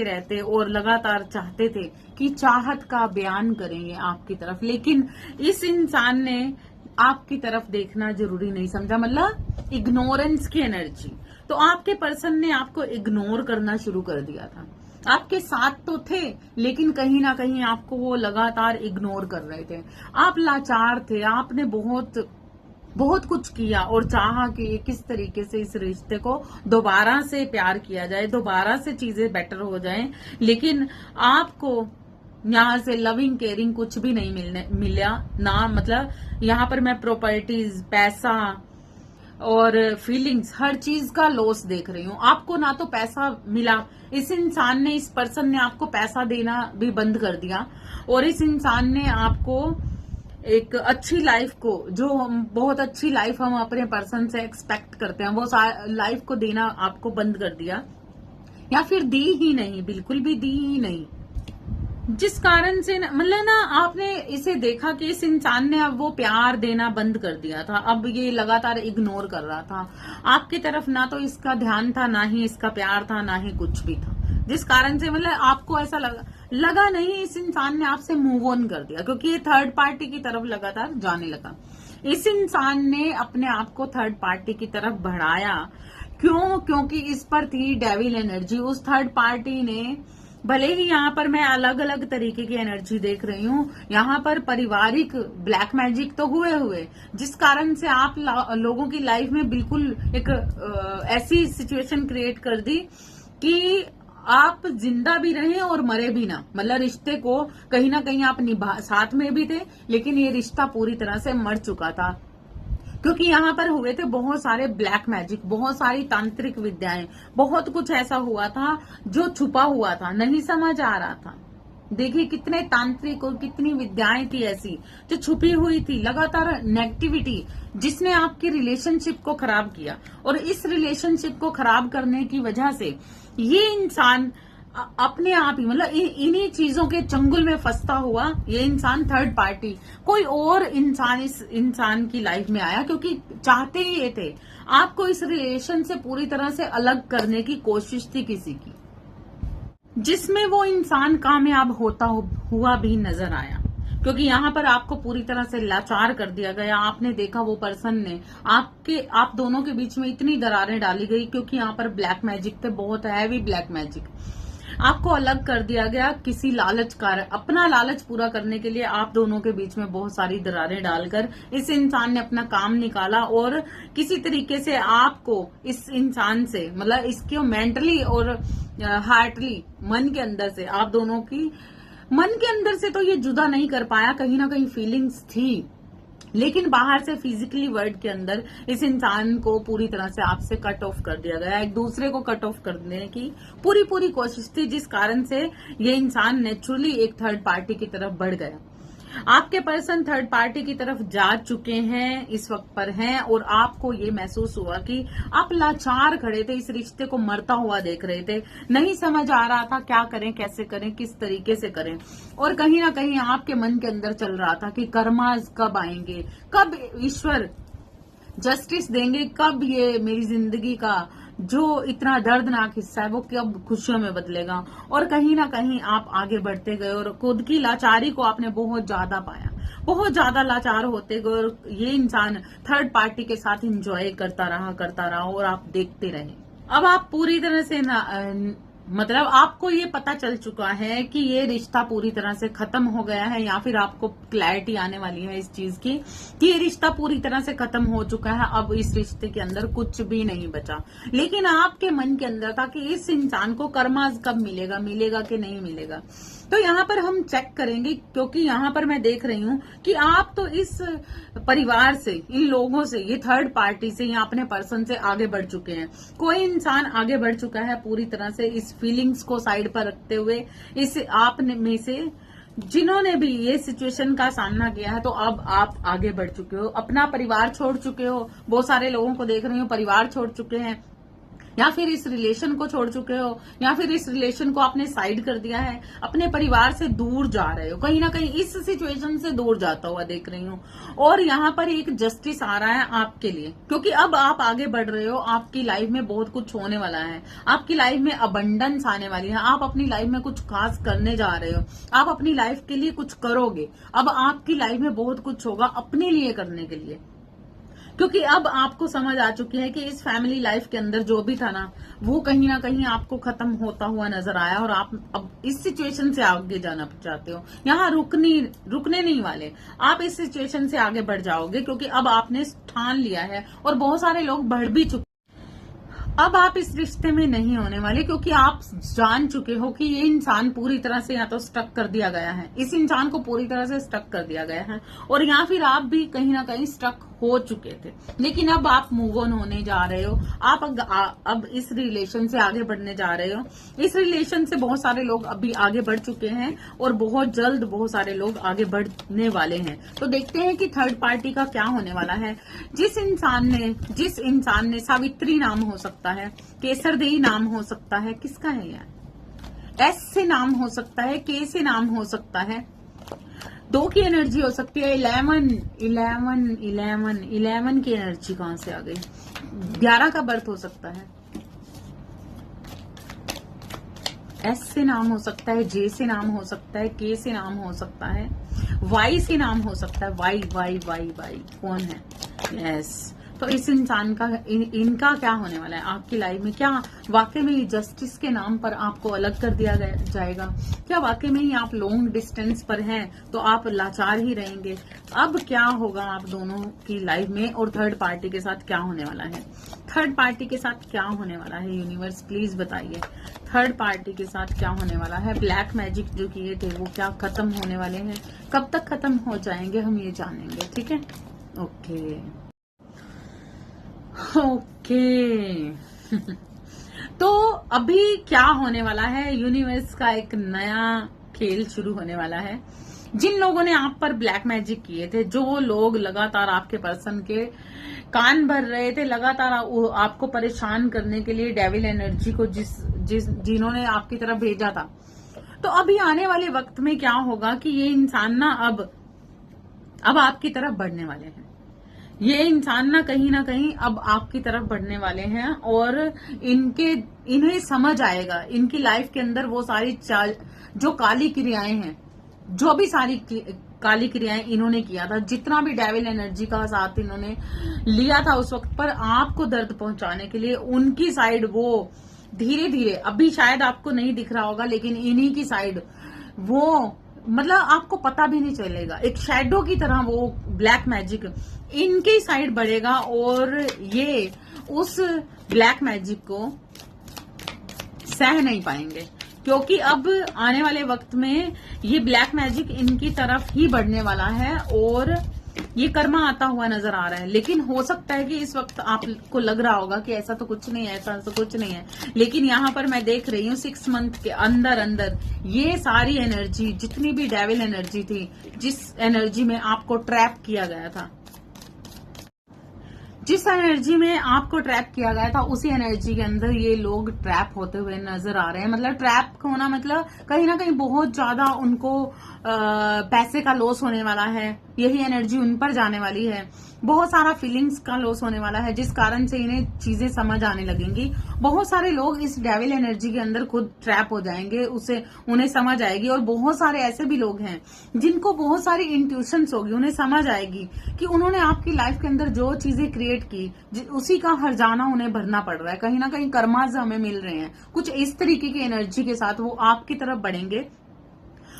रहते और लगातार चाहते थे कि चाहत का बयान करें ये आपकी तरफ, लेकिन इस इंसान ने आपकी तरफ देखना जरूरी नहीं समझा, मतलब इग्नोरेंस की एनर्जी। तो आपके पर्सन ने आपको इग्नोर करना शुरू कर दिया था, आपके साथ तो थे लेकिन कहीं ना कहीं आपको वो लगातार इग्नोर कर रहे थे। आप लाचार थे, आपने बहुत कुछ किया और चाहा कि किस तरीके से इस रिश्ते को दोबारा से प्यार किया जाए, दोबारा से चीजें बेटर हो जाएं, लेकिन आपको यहाँ से लविंग केयरिंग कुछ भी नहीं मिला ना। मतलब यहाँ पर मैं प्रॉपर्टीज, पैसा और फीलिंग्स, हर चीज का लॉस देख रही हूँ। आपको ना तो पैसा मिला, इस इंसान ने, इस पर्सन ने आपको पैसा देना भी बंद कर दिया, और इस इंसान ने आपको एक अच्छी लाइफ को, जो हम बहुत अच्छी लाइफ हम अपने पर्सन से एक्सपेक्ट करते हैं, वो लाइफ को देना आपको बंद कर दिया, या फिर दी ही नहीं, बिल्कुल भी दी ही नहीं। जिस कारण से मतलब ना आपने इसे देखा कि इस इंसान ने अब वो प्यार देना बंद कर दिया था, अब ये लगातार इग्नोर कर रहा था आपकी तरफ, ना तो इसका ध्यान था, ना ही इसका प्यार था, ना ही कुछ भी था, जिस कारण से मतलब आपको ऐसा लगा नहीं, इस इंसान ने आपसे मूव ऑन कर दिया क्योंकि ये थर्ड पार्टी की तरफ लगातार जाने लगा। इस इंसान ने अपने आप को थर्ड पार्टी की तरफ बढ़ाया, क्यों? क्योंकि इस पर थी डेविल एनर्जी। उस थर्ड पार्टी ने, भले ही यहाँ पर मैं अलग अलग तरीके की एनर्जी देख रही हूँ, यहाँ पर पारिवारिक ब्लैक मैजिक तो हुए, जिस कारण से आप लोगों की लाइफ में बिल्कुल एक ऐसी सिचुएशन क्रिएट कर दी कि आप जिंदा भी रहे और मरे भी ना, मतलब रिश्ते को कहीं ना कहीं आप साथ में भी थे, लेकिन ये रिश्ता पूरी तरह से मर चुका था, क्योंकि यहाँ पर हुए थे बहुत सारे ब्लैक मैजिक, बहुत सारी तांत्रिक विद्याएं, बहुत कुछ ऐसा हुआ था जो छुपा हुआ था, नहीं समझ आ रहा था। देखिए कितने तांत्रिक और कितनी विद्याएं थी ऐसी जो छुपी हुई थी, लगातार नेगेटिविटी जिसने आपकी रिलेशनशिप को खराब किया। और इस रिलेशनशिप को खराब करने की वजह से ये इंसान अपने आप ही मतलब इन्हीं चीजों के चंगुल में फंसता हुआ ये इंसान थर्ड पार्टी, कोई और इंसान इस इंसान की लाइफ में आया, क्योंकि चाहते ही ये थे आपको इस रिलेशन से पूरी तरह से अलग करने की कोशिश थी किसी की, जिसमें वो इंसान कामयाब होता हुआ भी नजर आया, क्योंकि यहाँ पर आपको पूरी तरह से लाचार कर दिया गया। आपने देखा वो पर्सन ने आप दोनों के बीच में इतनी दरारें डाली गई, क्योंकि यहाँ पर ब्लैक मैजिक थे, बहुत हैवी ब्लैक मैजिक। आपको अलग कर दिया गया किसी लालच कारण, अपना लालच पूरा करने के लिए आप दोनों के बीच में बहुत सारी दरारें डालकर इस इंसान ने अपना काम निकाला, और किसी तरीके से आपको इस इंसान से मतलब इसके मेंटली और हार्टली मन के अंदर से, आप दोनों की मन के अंदर से तो ये जुदा नहीं कर पाया, कहीं ना कहीं फीलिंग्स थी, लेकिन बाहर से फिजिकली वर्ल्ड के अंदर इस इंसान को पूरी तरह से आपसे कट ऑफ कर दिया गया, एक दूसरे को कट ऑफ करने की पूरी कोशिश थी, जिस कारण से ये इंसान नेचुरली एक थर्ड पार्टी की तरफ बढ़ गया। आपके पर्सन थर्ड पार्टी की तरफ जा चुके हैं, इस वक्त पर हैं, और आपको ये महसूस हुआ कि आप लाचार खड़े थे, इस रिश्ते को मरता हुआ देख रहे थे, नहीं समझ आ रहा था क्या करें, कैसे करें, किस तरीके से करें, और कहीं ना कहीं आपके मन के अंदर चल रहा था कि कर्मास कब आएंगे, कब ईश्वर जस्टिस देंगे, कब ये मेरी जिंदगी का जो इतना दर्दनाक हिस्सा है वो कब खुशियों में बदलेगा। और कहीं ना कहीं आप आगे बढ़ते गए और खुद की लाचारी को आपने बहुत ज्यादा पाया, बहुत ज्यादा लाचार होते गए, और ये इंसान थर्ड पार्टी के साथ एंजॉय करता रहा और आप देखते रहे। अब आप पूरी तरह से मतलब आपको ये पता चल चुका है कि ये रिश्ता पूरी तरह से खत्म हो गया है, या फिर आपको क्लैरिटी आने वाली है इस चीज की कि ये रिश्ता पूरी तरह से खत्म हो चुका है, अब इस रिश्ते के अंदर कुछ भी नहीं बचा। लेकिन आपके मन के अंदर था कि इस इंसान को कर्मा कब मिलेगा कि नहीं मिलेगा। तो यहाँ पर हम चेक करेंगे, क्योंकि यहाँ पर मैं देख रही हूँ कि आप तो इस परिवार से, इन लोगों से, ये थर्ड पार्टी से या अपने पर्सन से आगे बढ़ चुके हैं। कोई इंसान आगे बढ़ चुका है पूरी तरह से इस फीलिंग्स को साइड पर रखते हुए, इस आप में से जिन्होंने भी ये सिचुएशन का सामना किया है, तो अब आप आगे बढ़ चुके हो, अपना परिवार छोड़ चुके हो। बहुत सारे लोगों को देख रही हो परिवार छोड़ चुके हैं, या फिर इस रिलेशन को छोड़ चुके हो, या फिर इस रिलेशन को आपने साइड कर दिया है, अपने परिवार से दूर जा रहे हो, कहीं ना कहीं इस सिचुएशन से दूर जाता हुआ देख रही हूँ। और यहाँ पर एक जस्टिस आ रहा है आपके लिए, क्योंकि अब आप आगे बढ़ रहे हो, आपकी लाइफ में बहुत कुछ होने वाला है, आपकी लाइफ में अबंडेंस आने वाली है, आप अपनी लाइफ में कुछ खास करने जा रहे हो, आप अपनी लाइफ के लिए कुछ करोगे। अब आपकी लाइफ में बहुत कुछ होगा अपने लिए करने के लिए, क्योंकि अब आपको समझ आ चुकी है कि इस फैमिली लाइफ के अंदर जो भी था ना, वो कहीं ना कहीं आपको खत्म होता हुआ नजर आया, और आप अब इस सिचुएशन से आगे जाना चाहते हो। यहाँ रुकने नहीं वाले, आप इस सिचुएशन से आगे बढ़ जाओगे, क्योंकि अब आपने ठान लिया है, और बहुत सारे लोग बढ़ भी चुके। अब आप इस रिश्ते में नहीं होने वाले, क्योंकि आप जान चुके हो कि ये इंसान पूरी तरह से या तो स्टक कर दिया गया है, इस इंसान को पूरी तरह से स्टक कर दिया गया है, और या फिर आप भी कहीं ना कहीं स्टक हो चुके थे। लेकिन अब आप मूव ऑन होने जा रहे हो, आप अब इस रिलेशन से आगे बढ़ने जा रहे हो। इस रिलेशन से बहुत सारे लोग अभी आगे बढ़ चुके हैं, और बहुत जल्द बहुत सारे लोग आगे बढ़ने वाले हैं। तो देखते हैं कि थर्ड पार्टी का क्या होने वाला है। जिस इंसान ने सावित्री नाम हो सकता है, केसरदेई नाम हो सकता है, किसका है यार? एस से नाम हो सकता है, के से नाम हो सकता है, 2 की एनर्जी हो सकती है, 11 की एनर्जी कहां से आ गई, 11 का बर्थ हो सकता है, एस से नाम हो सकता है, जे से नाम हो सकता है, के से नाम हो सकता है, वाई से नाम हो सकता है, वाई वाई वाई वाई कौन है, यस। तो इस इंसान का इनका क्या होने वाला है आपकी लाइफ में, क्या वाकई में जस्टिस के नाम पर आपको अलग कर दिया जाएगा, क्या वाकई में ही आप लॉन्ग डिस्टेंस पर हैं तो आप लाचार ही रहेंगे, अब क्या होगा आप दोनों की लाइफ में, और थर्ड पार्टी के साथ क्या होने वाला है, थर्ड पार्टी के साथ क्या होने वाला है, यूनिवर्स प्लीज बताइए थर्ड पार्टी के साथ क्या होने वाला है। ब्लैक मैजिक जो किए थे वो क्या खत्म होने वाले हैं, कब तक खत्म हो जाएंगे हम ये जानेंगे, ठीक है। ओके तो अभी क्या होने वाला है, यूनिवर्स का एक नया खेल शुरू होने वाला है। जिन लोगों ने आप पर ब्लैक मैजिक किए थे, जो लोग लगातार आपके पर्सन के कान भर रहे थे, लगातार आपको परेशान करने के लिए डेविल एनर्जी को जिन्होंने आपकी तरफ भेजा था, तो अभी आने वाले वक्त में क्या होगा कि ये इंसान ना अब आपकी तरफ बढ़ने वाले हैं, ये इंसान ना कहीं अब आपकी तरफ बढ़ने वाले हैं, और इन्हें समझ आएगा इनकी लाइफ के अंदर वो सारी जो काली क्रियाएं हैं, जो भी सारी काली क्रियाएं इन्होंने किया था, जितना भी डेविल एनर्जी का साथ इन्होंने लिया था उस वक्त पर आपको दर्द पहुंचाने के लिए, उनकी साइड वो धीरे धीरे, अभी शायद आपको नहीं दिख रहा होगा लेकिन इन्हीं की साइड वो, मतलब आपको पता भी नहीं चलेगा, एक शैडो की तरह वो ब्लैक मैजिक इनके साइड बढ़ेगा, और ये उस ब्लैक मैजिक को सह नहीं पाएंगे, क्योंकि अब आने वाले वक्त में ये ब्लैक मैजिक इनकी तरफ ही बढ़ने वाला है, और ये कर्मा आता हुआ नजर आ रहा है। लेकिन हो सकता है कि इस वक्त आपको लग रहा होगा कि ऐसा तो कुछ नहीं है, ऐसा तो कुछ नहीं है, लेकिन यहाँ पर मैं देख रही हूँ 6 मंथ के अंदर अंदर ये सारी एनर्जी, जितनी भी डेविल एनर्जी थी, जिस एनर्जी में आपको ट्रैप किया गया था, जिस एनर्जी में आपको ट्रैप किया गया था, उसी एनर्जी के अंदर ये लोग ट्रैप होते हुए नजर आ रहे हैं। मतलब ट्रैप होना मतलब कहीं ना कहीं बहुत ज्यादा उनको पैसे का लॉस होने वाला है, यही एनर्जी उन पर जाने वाली है, बहुत सारा फीलिंग्स का लॉस होने वाला है, जिस कारण से इन्हें चीजें समझ आने लगेंगी। बहुत सारे लोग इस डेविल एनर्जी के अंदर खुद ट्रैप हो जाएंगे, उसे उन्हें समझ आएगी, और बहुत सारे ऐसे भी लोग हैं जिनको बहुत सारी इंट्यूशंस होगी, उन्हें समझ आएगी कि उन्होंने आपकी लाइफ के अंदर जो चीजें क्रिएट की, उसी का हर्जाना उन्हें भरना पड़ रहा है, कहीं ना कहीं कर्माज हमें मिल रहे हैं। कुछ इस तरीके की एनर्जी के साथ वो आपकी तरफ बढ़ेंगे,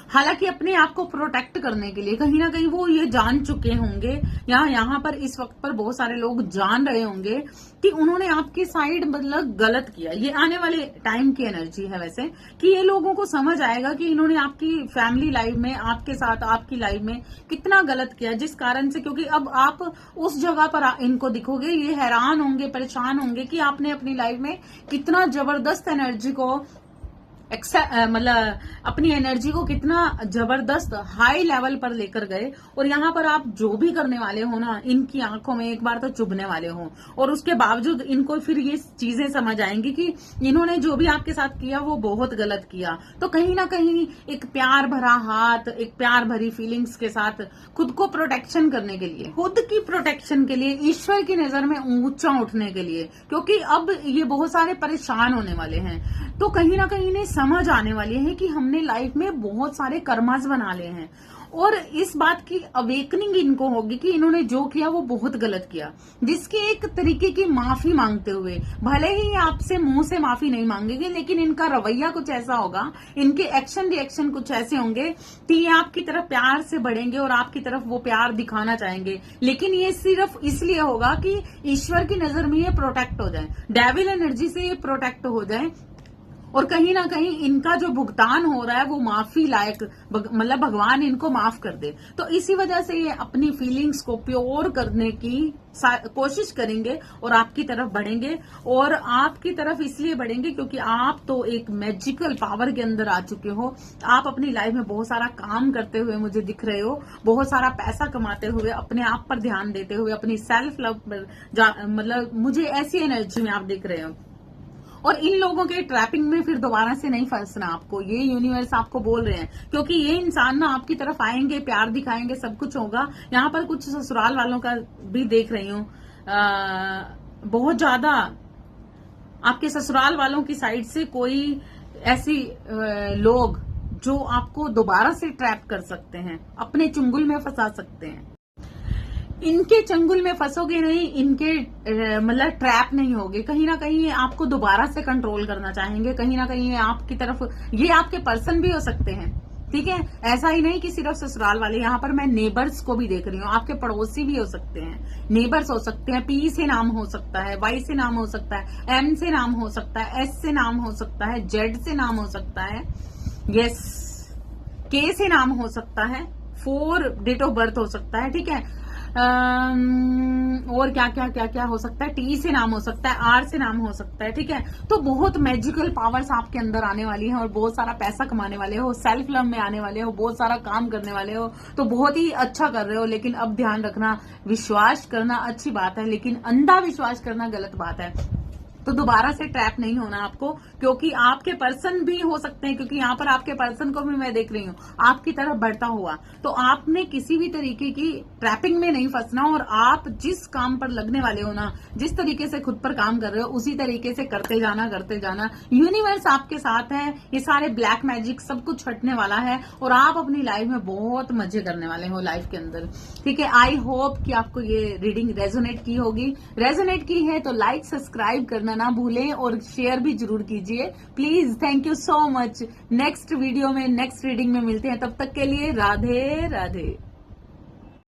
हालांकि अपने आप को प्रोटेक्ट करने के लिए कहीं ना कहीं वो ये जान चुके होंगे, या यहाँ पर इस वक्त पर बहुत सारे लोग जान रहे होंगे कि उन्होंने आपकी साइड मतलब गलत किया। ये आने वाले टाइम की एनर्जी है वैसे, कि ये लोगों को समझ आएगा कि इन्होंने आपकी फैमिली लाइफ में, आपके साथ, आपकी लाइफ में कितना गलत किया, जिस कारण से, क्योंकि अब आप उस जगह पर इनको दिखोगे, ये हैरान होंगे, परेशान होंगे कि आपने अपनी लाइफ में कितना जबरदस्त एनर्जी को मतलब अपनी एनर्जी को कितना जबरदस्त हाई लेवल पर लेकर गए, और यहाँ पर आप जो भी करने वाले हो ना, इनकी आंखों में एक बार तो चुभने वाले हो, और उसके बावजूद इनको फिर ये चीजें समझ आएंगी कि इन्होंने जो भी आपके साथ किया वो बहुत गलत किया। तो कहीं ना कहीं एक प्यार भरा हाथ, एक प्यार भरी फीलिंग्स के साथ खुद को प्रोटेक्शन करने के लिए, खुद की प्रोटेक्शन के लिए, ईश्वर की नजर में ऊंचा उठने के लिए, क्योंकि अब ये बहुत सारे परेशान होने वाले हैं, तो कहीं ना कहीं इन्हें समझ आने वाली है कि हमने लाइफ में बहुत सारे कर्मास बना लिए हैं, और इस बात की अवेकनिंग इनको होगी कि इन्होंने जो किया वो बहुत गलत किया, जिसकी एक तरीके की माफी मांगते हुए, भले ही आपसे मुंह से माफी नहीं मांगेंगे, लेकिन इनका रवैया कुछ ऐसा होगा, इनके एक्शन रिएक्शन कुछ ऐसे होंगे कि ये आपकी तरफ प्यार से बढ़ेंगे और आपकी तरफ वो प्यार दिखाना चाहेंगे, लेकिन ये सिर्फ इसलिए होगा कि ईश्वर की नजर में ये प्रोटेक्ट हो जाए, डेविल एनर्जी से ये प्रोटेक्ट हो जाए, और कहीं ना कहीं इनका जो भुगतान हो रहा है वो माफी लायक, मतलब भगवान इनको माफ कर दे। तो इसी वजह से ये अपनी फीलिंग्स को प्योर करने की कोशिश करेंगे और आपकी तरफ बढ़ेंगे, और आपकी तरफ इसलिए बढ़ेंगे क्योंकि आप तो एक मैजिकल पावर के अंदर आ चुके हो। आप अपनी लाइफ में बहुत सारा काम करते हुए मुझे दिख रहे हो, बहुत सारा पैसा कमाते हुए, अपने आप पर ध्यान देते हुए, अपनी सेल्फ लव पर मतलब मुझे ऐसी एनर्जी में आप दिख रहे हो, और इन लोगों के ट्रैपिंग में फिर दोबारा से नहीं फंसना आपको, ये यूनिवर्स आपको बोल रहे हैं, क्योंकि ये इंसान ना आपकी तरफ आएंगे, प्यार दिखाएंगे, सब कुछ होगा। यहाँ पर कुछ ससुराल वालों का भी देख रही हूँ, बहुत ज्यादा आपके ससुराल वालों की साइड से कोई ऐसी लोग जो आपको दोबारा से ट्रैप कर सकते हैं, अपने चुंगल में फंसा सकते हैं। इनके चंगुल में फंसोगे नहीं, इनके मतलब ट्रैप नहीं होगे, कहीं ना कहीं ये आपको दोबारा से कंट्रोल करना चाहेंगे, कहीं ना कहीं ये आपकी तरफ, ये आपके पर्सन भी हो सकते हैं, ठीक है। ऐसा ही नहीं कि सिर्फ ससुराल वाले, यहाँ पर मैं नेबर्स को भी देख रही हूँ, आपके पड़ोसी भी हो सकते हैं, नेबर्स हो सकते हैं, पी से नाम हो सकता है, वाई से नाम हो सकता है, एम से नाम हो सकता है, एस से नाम हो सकता है, जेड से नाम हो सकता है, यस, के से नाम हो सकता है, 4 डेट ऑफ बर्थ हो सकता है, ठीक है। और क्या क्या क्या क्या हो सकता है, टी से नाम हो सकता है, आर से नाम हो सकता है, ठीक है। तो बहुत मैजिकल पावर्स आपके अंदर आने वाली हैं और बहुत सारा पैसा कमाने वाले हो, सेल्फ लव में आने वाले हो, बहुत सारा काम करने वाले हो, तो बहुत ही अच्छा कर रहे हो। लेकिन अब ध्यान रखना, विश्वास करना अच्छी बात है, लेकिन अंधा विश्वास करना गलत बात है। तो दोबारा से ट्रैप नहीं होना आपको, क्योंकि आपके पर्सन भी हो सकते हैं, क्योंकि यहाँ पर आपके पर्सन को भी मैं देख रही हूँ आपकी तरफ बढ़ता हुआ। तो आपने किसी भी तरीके की ट्रैपिंग में नहीं फंसना, और आप जिस काम पर लगने वाले हो ना, जिस तरीके से खुद पर काम कर रहे हो, उसी तरीके से करते जाना, करते जाना। यूनिवर्स आपके साथ है, ये सारे ब्लैक मैजिक सब कुछ हटने वाला है, और आप अपनी लाइफ में बहुत मजे करने वाले हो लाइफ के अंदर, ठीक है। आई होप कि आपको ये रीडिंग रेजोनेट की होगी। रेजोनेट की है तो लाइक सब्सक्राइब करना ना भूलें, और शेयर भी जरूर कीजिए please. Thank you so much. Next video में, नेक्स्ट रीडिंग में मिलते हैं, तब तक के लिए राधे राधे।